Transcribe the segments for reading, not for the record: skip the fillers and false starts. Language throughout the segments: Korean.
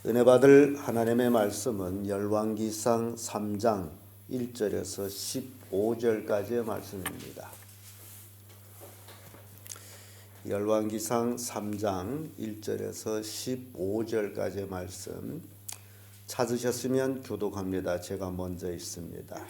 은혜 받을 하나님의 말씀은 열왕기상 3장 1절에서 15절까지의 말씀입니다. 열왕기상 3장 1절에서 15절까지의 말씀 찾으셨으면 교독합니다. 제가 먼저 읽습니다.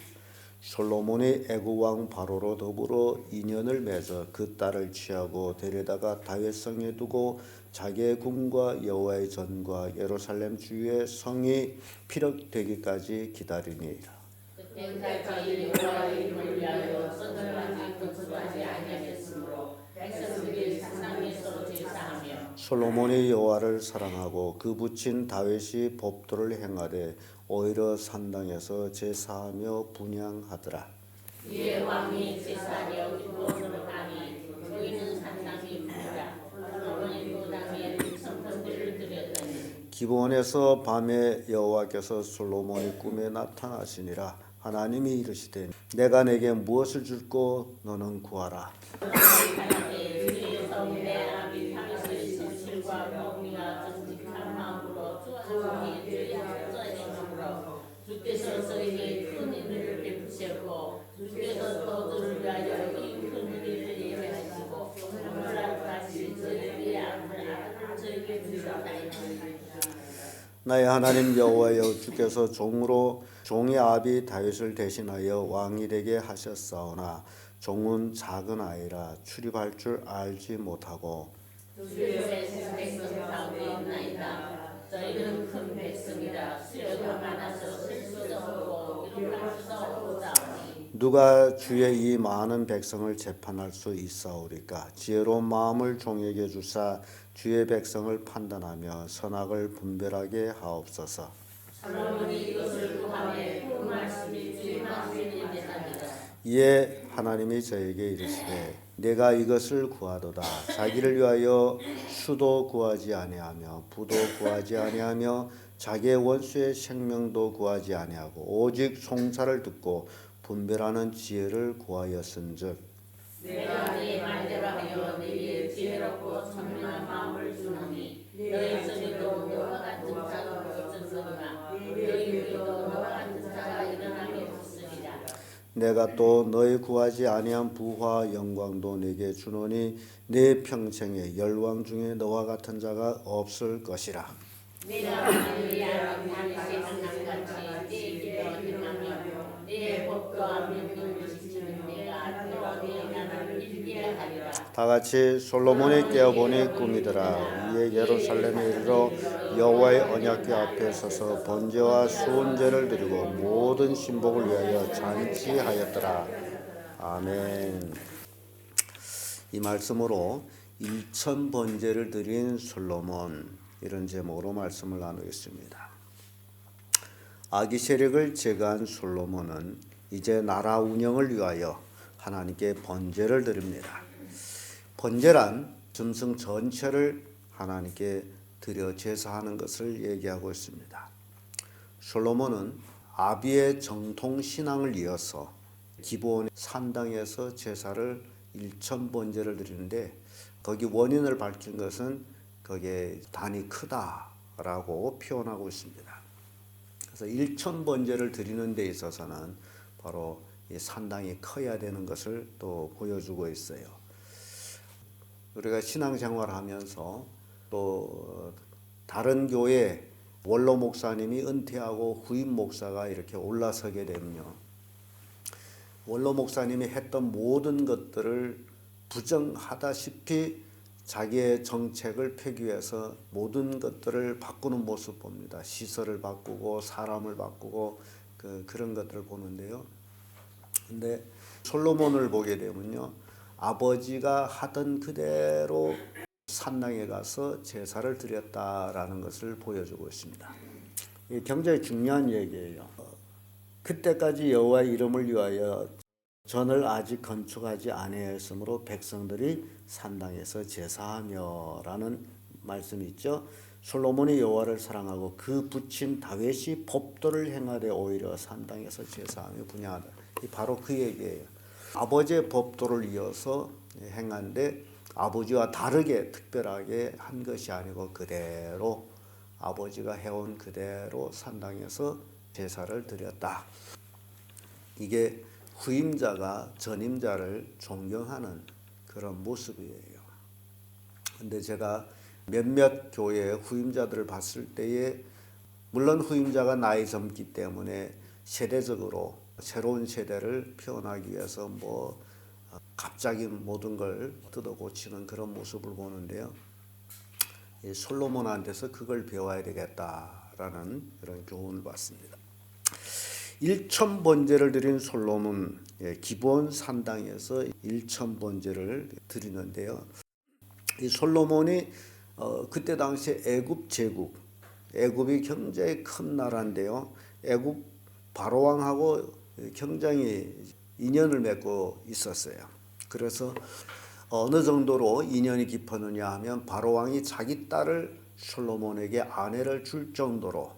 솔로몬이 애굽 왕 바로로 더불어 인연을 맺어 그 딸을 취하고 데려다가 다윗성에 두고 자기의 궁과 여호와의 전과 예루살렘 주위의 성이 피력되기까지 기다리니라. 그때까지 여호와의 이름을 위하여 선전하지 건축하지 아니하였으므로 백성들이 산당에서 제사하며 솔로몬이 여호와를 사랑하고 그 붙인 다윗이 법도를 행하되 오히려 산당에서 제사하며 분향하더라. 이에 왕이 제사하여 기브온으로 가니 저희는 산당이 부르라. 솔로몬이 그 당에 성전들을 드렸더니 기브온에서 밤에 여호와께서 솔로몬의 꿈에 나타나시니라. 하나님이 이르시되 내가 내게 무엇을 줄고 너는 구하라. 내 아비 다윗의 진실과 명리와 정직한 마음으로 주의 행함으로 주께서 저에게 큰 일을 베푸셨고 주께서 너희를 위하여 이 큰 일을 예배하시고 오늘날 같이 저희에게 아들을 저에게 주셨나이다. 나의 하나님 여호와여, 주께서 종으로 종의 아비 다윗을 대신하여 왕이 되게 하셨사오나 종은 작은 아이라 출입할 줄 알지 못하고 주의 백성 가운데 있나이다. 저희는 큰 백성이라 수요가 많아서 셀 수도 없고 이룩할 수도 없사오니 누가 주의 이 많은 백성을 재판할 수 있사오리까? 지혜로운 마음을 종에게 주사 주의 백성을 판단하며 선악을 분별하게 하옵소서. 솔로몬이 이것을 구하매 그 말씀이 주의 마음에 내려납니다. 이에 하나님이 저에게 이르시되 내가 이것을 구하도다. 자기를 위하여 수도 구하지 아니하며 부도 구하지 아니하며 자기의 원수의 생명도 구하지 아니하고 오직 송사를 듣고 분별하는 지혜를 구하였은즉 내가 네 말대로 하여 네게 지혜롭고 선명한 마음을 주노니 너희 중에도 너와 같은 자가 있었으나 너희 중에도 너와 같은 자가 일어나게 했으리라. 내가 또 너희 구하지 아니한 부와 영광도 내게 주노니 내 평생에 열왕 중에 너와 같은 자가 없을 것이라. 내가 하늘이야 다윗의 강남같이 네 길을 행하며 네 법도와 명령을 지키는 내가 너와 네 나라를 일비하게 하리라. 다 같이 솔로몬이 깨어보니 꿈이더라. 이에 예루살렘에 이르러 여호와의 언약궤 앞에 서서 번제와 수은제를 드리고 모든 신복을 위하여 잔치하였더라. 아멘. 이 말씀으로 일천 번제를 드린 솔로몬, 이런 제목으로 말씀을 나누겠습니다. 악의 세력을 제거한 솔로몬은 이제 나라 운영을 위하여 하나님께 번제를 드립니다. 번제란 짐승 전체를 하나님께 드려 제사하는 것을 얘기하고 있습니다. 솔로몬은 아비의 정통 신앙을 이어서 기브온 산당에서 제사를 일천 번제를 드리는데 거기 원인을 밝힌 것은 거기에 단이 크다라고 표현하고 있습니다. 그래서 일천 번제를 드리는 데 있어서는 바로 이 산당이 커야 되는 것을 또 보여주고 있어요. 우리가 신앙생활 하면서 또 다른 교회 원로 목사님이 은퇴하고 후임 목사가 이렇게 올라서게 되면요, 원로 목사님이 했던 모든 것들을 부정하다시피 자기의 정책을 펴기 위해서 모든 것들을 바꾸는 모습 봅니다. 시설을 바꾸고 사람을 바꾸고 그런 것들을 보는데요. 근데 솔로몬을 보게 되면요, 아버지가 하던 그대로 산당에 가서 제사를 드렸다라는 것을 보여주고 있습니다. 이게 굉장히 중요한 얘기예요. 그때까지 여호와의 이름을 위하여 전을 아직 건축하지 아니하였으므로 백성들이 산당에서 제사하며라는 말씀이 있죠. 솔로몬이 여호와를 사랑하고 그 붙인 다윗이 법도를 행하되 오히려 산당에서 제사하며 분향하다. 바로 그 얘기예요. 아버지의 법도를 이어서 행한데 아버지와 다르게 특별하게 한 것이 아니고 그대로 아버지가 해온 그대로 산당에서 제사를 드렸다. 이게 후임자가 전임자를 존경하는 그런 모습이에요. 근데 제가 몇몇 교회의 후임자들을 봤을 때에 물론 후임자가 나이 젊기 때문에 세대적으로 새로운 세대를 표현하기 위해서 갑자기 모든 걸 뜯어 고치는 그런 모습을 보는데요. 이 솔로몬한테서 그걸 배워야 되겠다라는 그런 교훈을 받습니다. 1,000번제를 드린 솔로몬, 기브온 산당에서 1,000번제를 드리는데요. 이 솔로몬이 그때 당시 애굽 제국, 애굽이 굉장히 큰 나라인데요. 애굽 바로왕하고 굉장히 인연을 맺고 있었어요. 그래서 어느 정도로 인연이 깊었느냐 하면 바로왕이 자기 딸을 솔로몬에게 아내를 줄 정도로,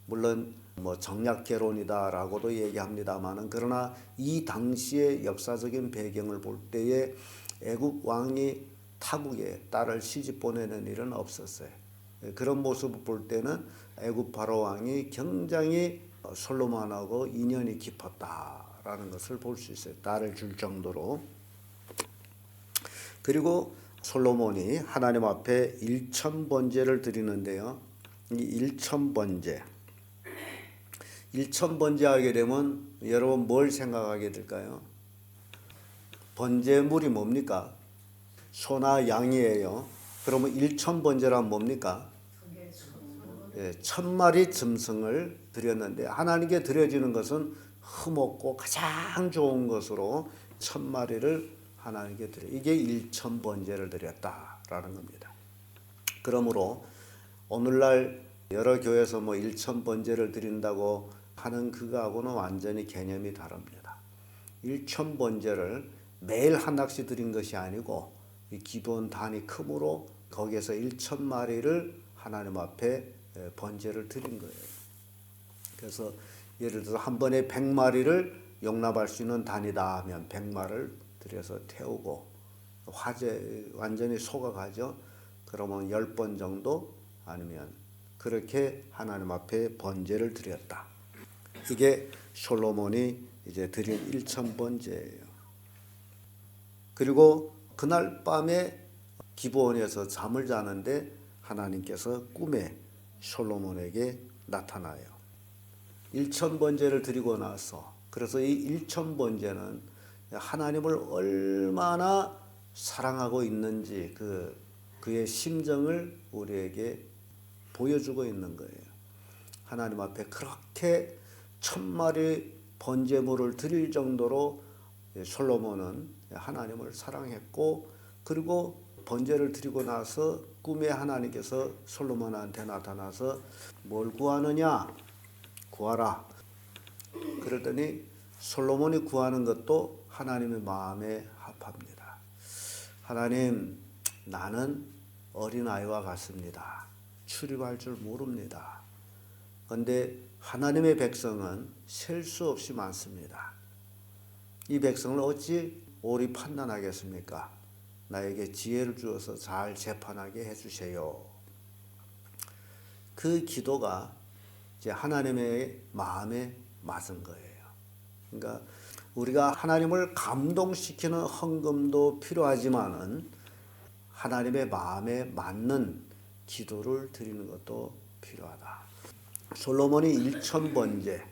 물론 정략 결혼이다라고도 얘기합니다만은, 그러나 이 당시의 역사적인 배경을 볼 때에 애굽 왕이 타국에 딸을 시집 보내는 일은 없었어요. 그런 모습을 볼 때는 애굽 바로왕이 굉장히 솔로몬하고 인연이 깊었다라는 것을 볼 수 있어요. 딸을 줄 정도로. 그리고 솔로몬이 하나님 앞에 1,000번제를 드리는데요. 이 1,000번제 하게 되면 여러분 뭘 생각하게 될까요? 번제물이 뭡니까? 소나 양이에요. 그러면 1,000번제란 뭡니까? 1,000마리 짐승을 드렸는데, 하나님께 드려지는 것은 흠없고 가장 좋은 것으로 1,000마리를 하나님께 드려. 이게 1,000번제를 드렸다라는 겁니다. 그러므로 오늘날 여러 교회에서 1,000번제를 드린다고 하는 그거하고는 완전히 개념이 다릅니다. 1,000번제를 매일 한 낚시 드린 것이 아니고, 이 기본 단위 크므로 거기에서 1,000마리를 하나님 앞에 번제를 드린 거예요. 그래서 예를 들어서 한 번에 100마리를 용납할 수 있는 단위다 하면 100마리를 들여서 태우고, 화재 완전히 속아가죠. 그러면 10번 정도, 아니면 그렇게 하나님 앞에 번제를 드렸다. 이게 솔로몬이 이제 드린 1,000번제예요. 그리고 그날 밤에 기브온에서 잠을 자는데 하나님께서 꿈에 솔로몬에게 나타나요. 1,000번제를 드리고 나서, 그래서 이 1,000번제는 하나님을 얼마나 사랑하고 있는지 그의 심정을 우리에게 보여주고 있는 거예요. 하나님 앞에 그렇게 1,000마리 번제물을 드릴 정도로 솔로몬은 하나님을 사랑했고, 그리고 번제를 드리고 나서 꿈에 하나님께서 솔로몬한테 나타나서 뭘 구하느냐? 구하라. 그랬더니 솔로몬이 구하는 것도 하나님의 마음에 합합니다. 하나님, 나는 어린아이와 같습니다. 출입할 줄 모릅니다. 그런데 하나님의 백성은 셀 수 없이 많습니다. 이 백성을 어찌 옳이 판단하겠습니까? 나에게 지혜를 주어서 잘 재판하게 해주세요. 그 기도가 이제 하나님의 마음에 맞은 거예요. 그러니까 우리가 하나님을 감동시키는 헌금도 필요하지만은 하나님의 마음에 맞는 기도를 드리는 것도 필요하다. 솔로몬이 1,000번제,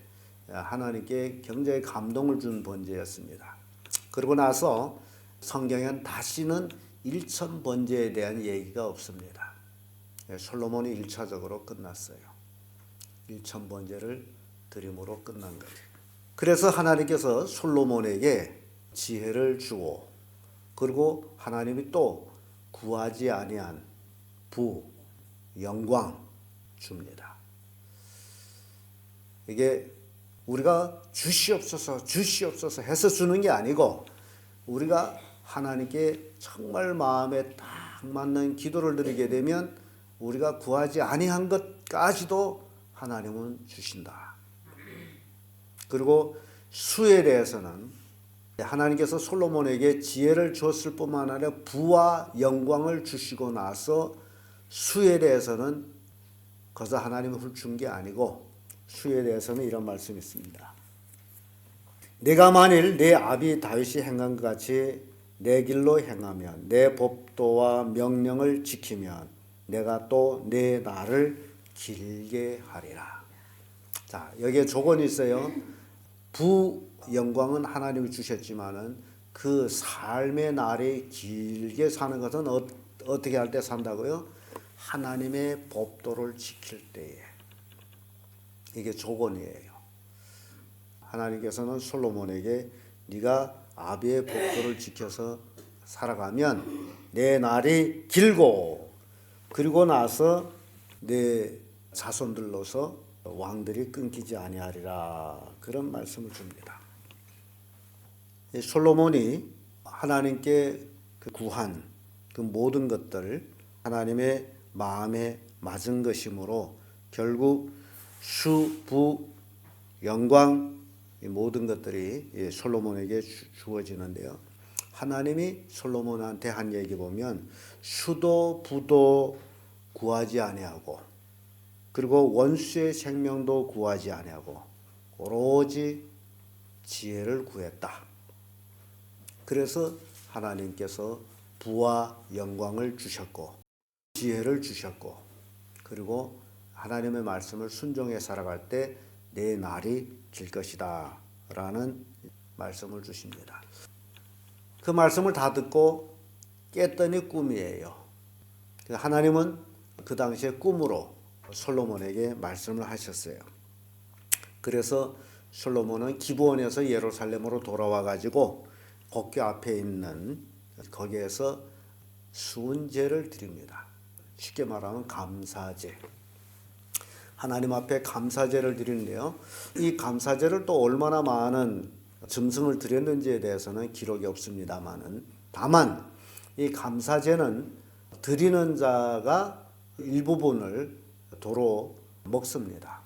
하나님께 굉장히 감동을 준 번제였습니다. 그러고 나서 성경엔 다시는 1,000번제에 대한 얘기가 없습니다. 솔로몬이 1차적으로 끝났어요. 1,000번제를 드림으로 끝난 거죠. 그래서 하나님께서 솔로몬에게 지혜를 주고, 그리고 하나님이 또 구하지 아니한 부, 영광 줍니다. 이게 우리가 주시옵소서 해서 주는 게 아니고, 우리가 하나님께 정말 마음에 딱 맞는 기도를 드리게 되면 우리가 구하지 아니한 것까지도 하나님은 주신다. 그리고 수에 대해서는 하나님께서 솔로몬에게 지혜를 주었을 뿐만 아니라 부와 영광을 주시고 나서 수에 대해서는 그래서 하나님이 훌춘 게 아니고 수에 대해서는 이런 말씀이 있습니다. 내가 만일 내 아비 다윗이 행한 것 같이 내 길로 행하면 내 법도와 명령을 지키면 내가 또 내 날을 길게 하리라. 자, 여기에 조건이 있어요. 부영광은 하나님이 주셨지만은 그 삶의 날이 길게 사는 것은 어떻게 할 때 산다고요? 하나님의 법도를 지킬 때에. 이게 조건이에요. 하나님께서는 솔로몬에게 네가 아비의 법도를 지켜서 살아가면 내 날이 길고 그리고 나서 내 자손들로서 왕들이 끊기지 아니하리라. 그런 말씀을 줍니다. 솔로몬이 하나님께 구한 그 모든 것들 하나님의 마음에 맞은 것이므로 결국 수, 부, 영광 이 모든 것들이 솔로몬에게 주어지는데요. 하나님이 솔로몬한테 한 얘기 보면 수도 부도 구하지 아니하고 그리고 원수의 생명도 구하지 아니하고 오로지 지혜를 구했다. 그래서 하나님께서 부와 영광을 주셨고 지혜를 주셨고 그리고 하나님의 말씀을 순종해 살아갈 때 내 날이 길 것이다 라는 말씀을 주십니다. 그 말씀을 다 듣고 깼더니 꿈이에요. 하나님은 그 당시에 꿈으로 솔로몬에게 말씀을 하셨어요. 그래서 솔로몬은 기브온에서 예루살렘으로 돌아와 가지고 곡교 앞에 있는 거기에서 수은제를 드립니다. 쉽게 말하면 감사제. 하나님 앞에 감사제를 드리는데요. 이 감사제를 또 얼마나 많은 짐승을 드렸는지에 대해서는 기록이 없습니다만은 다만 이 감사제는 드리는 자가 일부분을 도로 먹습니다.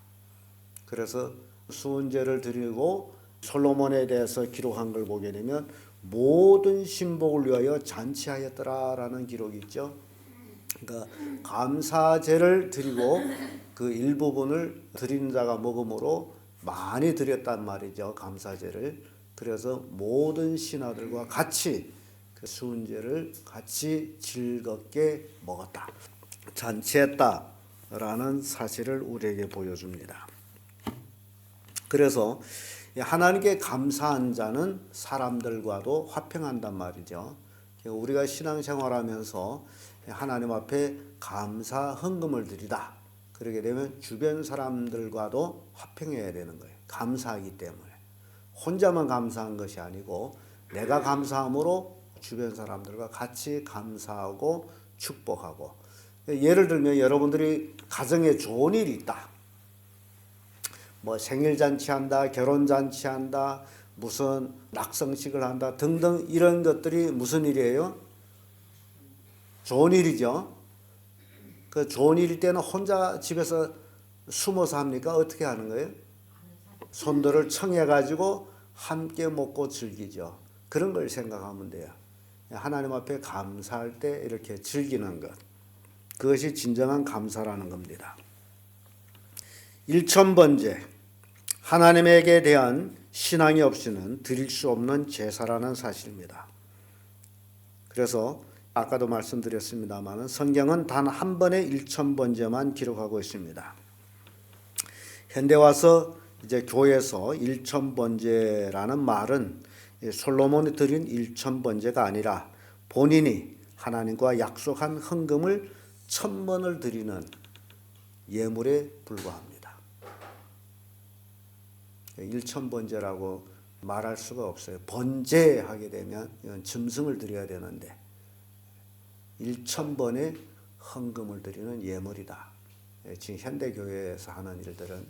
그래서 수은제를 드리고 솔로몬에 대해서 기록한 걸 보게 되면 모든 신복을 위하여 잔치하였더라라는 기록이 있죠. 그러니까 감사제를 드리고 그 일부분을 드린 자가 먹음으로 많이 드렸단 말이죠. 감사제를. 그래서 모든 신하들과 같이 그 수은제를 같이 즐겁게 먹었다. 잔치했다라는 사실을 우리에게 보여줍니다. 그래서 하나님께 감사한 자는 사람들과도 화평한단 말이죠. 우리가 신앙생활하면서 하나님 앞에 감사 헌금을 드리다. 그러게 되면 주변 사람들과도 화평해야 되는 거예요. 감사하기 때문에. 혼자만 감사한 것이 아니고 내가 감사함으로 주변 사람들과 같이 감사하고 축복하고. 예를 들면 여러분들이 가정에 좋은 일이 있다. 뭐 생일잔치 한다, 결혼잔치 한다, 무슨 낙성식을 한다 등등 이런 것들이 무슨 일이에요? 좋은 일이죠. 그 좋은 일일 때는 혼자 집에서 숨어서 합니까? 어떻게 하는 거예요? 손들을 청해가지고 함께 먹고 즐기죠. 그런 걸 생각하면 돼요. 하나님 앞에 감사할 때 이렇게 즐기는 것. 그것이 진정한 감사라는 겁니다. 일천번제. 하나님에게 대한 신앙이 없이는 드릴 수 없는 제사라는 사실입니다. 그래서 아까도 말씀드렸습니다만 성경은 단 한 번의 일천번제만 기록하고 있습니다. 현대 와서 이제 교회에서 일천번제라는 말은 솔로몬이 드린 일천번제가 아니라 본인이 하나님과 약속한 헌금을 1000번을 드리는 예물에 불과합니다. 일천번제라고 말할 수가 없어요. 번제하게 되면 이건 짐승을 드려야 되는데 1000번의 헌금을 드리는 예물이다. 지금 현대교회에서 하는 일들은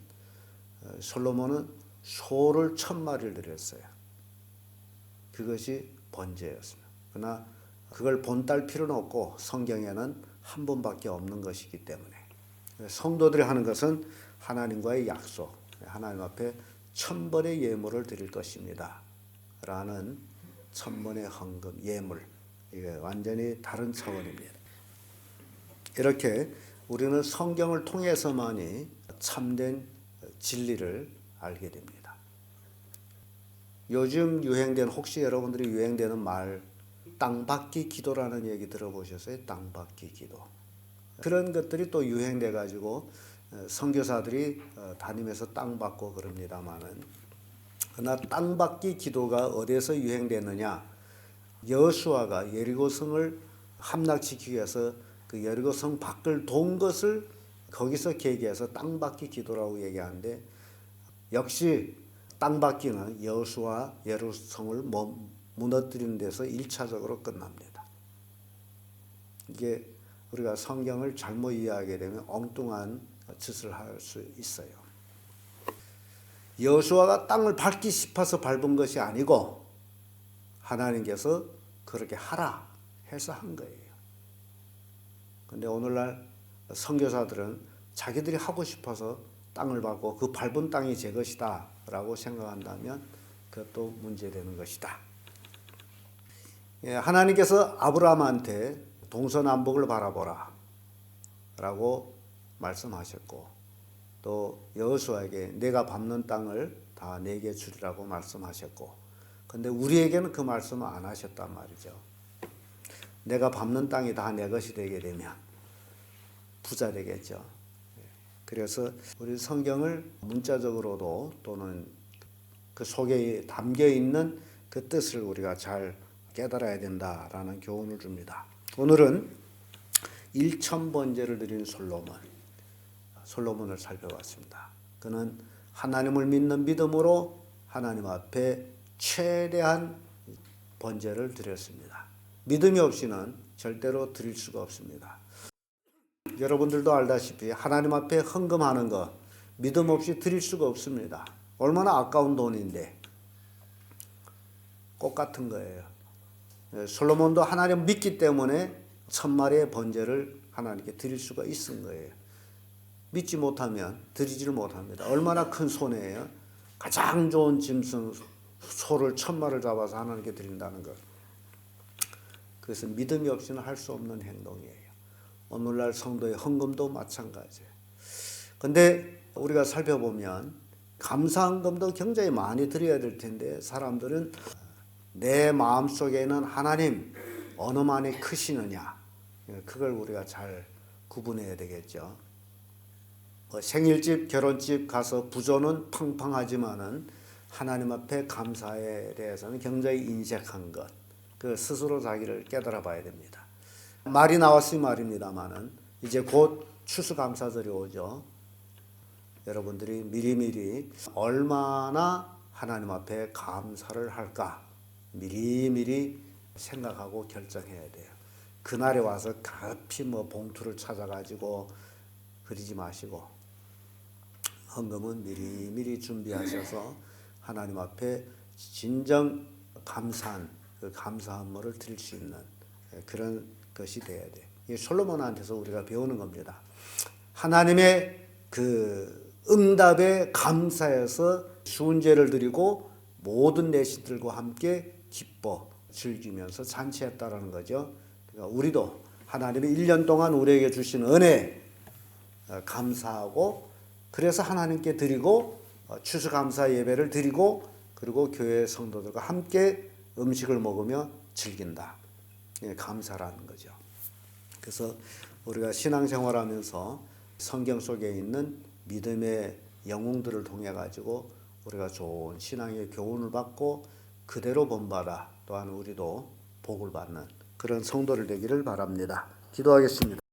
솔로몬은 소를 1000마리를 드렸어요. 그것이 번제였습니다. 그러나 그걸 본딸 필요는 없고 성경에는 한 번밖에 없는 것이기 때문에 성도들이 하는 것은 하나님과의 약속, 하나님 앞에 1000번의 예물을 드릴 것입니다. 라는 1000번의 헌금, 예물. 이게 완전히 다른 차원입니다. 이렇게 우리는 성경을 통해서만이 참된 진리를 알게 됩니다. 요즘 유행되는, 혹시 여러분들이 유행되는 말, 땅받기 기도라는 얘기 들어보셨어요? 땅받기 기도. 그런 것들이 또 유행돼 가지고 선교사들이 다니면서 땅 받고 그럽니다마는, 그러나 땅받기 기도가 어디에서 유행되느냐? 여호수아가 여리고성을 함락시키기 위해서 그 여리고성 밖을 돈 것을 거기서 계기해서 땅받기 기도라고 얘기하는데, 역시 땅받기는 여호수아 여리고성을 무너뜨리는 데서 1차적으로 끝납니다. 이게 우리가 성경을 잘못 이해하게 되면 엉뚱한 짓을 할 수 있어요. 여호수아가 땅을 밟기 싶어서 밟은 것이 아니고 하나님께서 그렇게 하라 해서 한 거예요. 근데 오늘날 선교사들은 자기들이 하고 싶어서 땅을 밟고 그 밟은 땅이 제 것이다 라고 생각한다면 그것도 문제되는 것이다. 하나님께서 아브라함한테 동서남북을 바라보라 라고 말씀하셨고, 또 여호수아에게 내가 밟는 땅을 다 내게 주리라고 말씀하셨고, 근데 우리에게는 그 말씀을 안 하셨단 말이죠. 내가 밟는 땅이 다 내 것이 되게 되면 부자 되겠죠. 그래서 우리 성경을 문자적으로도 또는 그 속에 담겨 있는 그 뜻을 우리가 잘 깨달아야 된다라는 교훈을 줍니다. 오늘은 1000번제를 드린 솔로몬을 살펴봤습니다. 그는 하나님을 믿는 믿음으로 하나님 앞에 최대한 번제를 드렸습니다. 믿음이 없이는 절대로 드릴 수가 없습니다. 여러분들도 알다시피 하나님 앞에 헌금하는 거 믿음 없이 드릴 수가 없습니다. 얼마나 아까운 돈인데 똑같은 거예요. 솔로몬도 하나님 믿기 때문에 1000마리의 번제를 하나님께 드릴 수가 있은 거예요. 믿지 못하면 드리지를 못합니다. 얼마나 큰 손해예요. 가장 좋은 짐승 소를 1000마리를 잡아서 하나님께 드린다는 것. 그것은 믿음이 없이는 할 수 없는 행동이에요. 오늘날 성도의 헌금도 마찬가지예요. 근데 우리가 살펴보면 감사헌금도 굉장히 많이 드려야 될 텐데, 사람들은 내 마음속에는 하나님 어느만이 크시느냐, 그걸 우리가 잘 구분해야 되겠죠. 생일집, 결혼집 가서 부조는 팡팡하지만은 하나님 앞에 감사에 대해서는 굉장히 인색한 것, 그 스스로 자기를 깨달아 봐야 됩니다. 말이 나왔으니 말입니다만은 이제 곧 추수감사절이 오죠. 여러분들이 미리미리 얼마나 하나님 앞에 감사를 할까 미리미리 생각하고 결정해야 돼요. 그날에 와서 급히 봉투를 찾아가지고 그러지 마시고, 헌금은 미리미리 준비하셔서 하나님 앞에 진정 감사한 그 감사함을 드릴 수 있는 그런 것이 돼야 돼. 이 솔로몬한테서 우리가 배우는 겁니다. 하나님의 그 응답에 감사해서 순제를 드리고 모든 내신들과 함께 기뻐 즐기면서 잔치했다라는 거죠. 그러니까 우리도 하나님이 1년 동안 우리에게 주신 은혜 감사하고, 그래서 하나님께 드리고 추수감사 예배를 드리고, 그리고 교회 성도들과 함께 음식을 먹으며 즐긴다. 감사라는 거죠. 그래서 우리가 신앙생활하면서 성경 속에 있는 믿음의 영웅들을 통해 가지고 우리가 좋은 신앙의 교훈을 받고 그대로 본받아 또한 우리도 복을 받는 그런 성도를 되기를 바랍니다. 기도하겠습니다.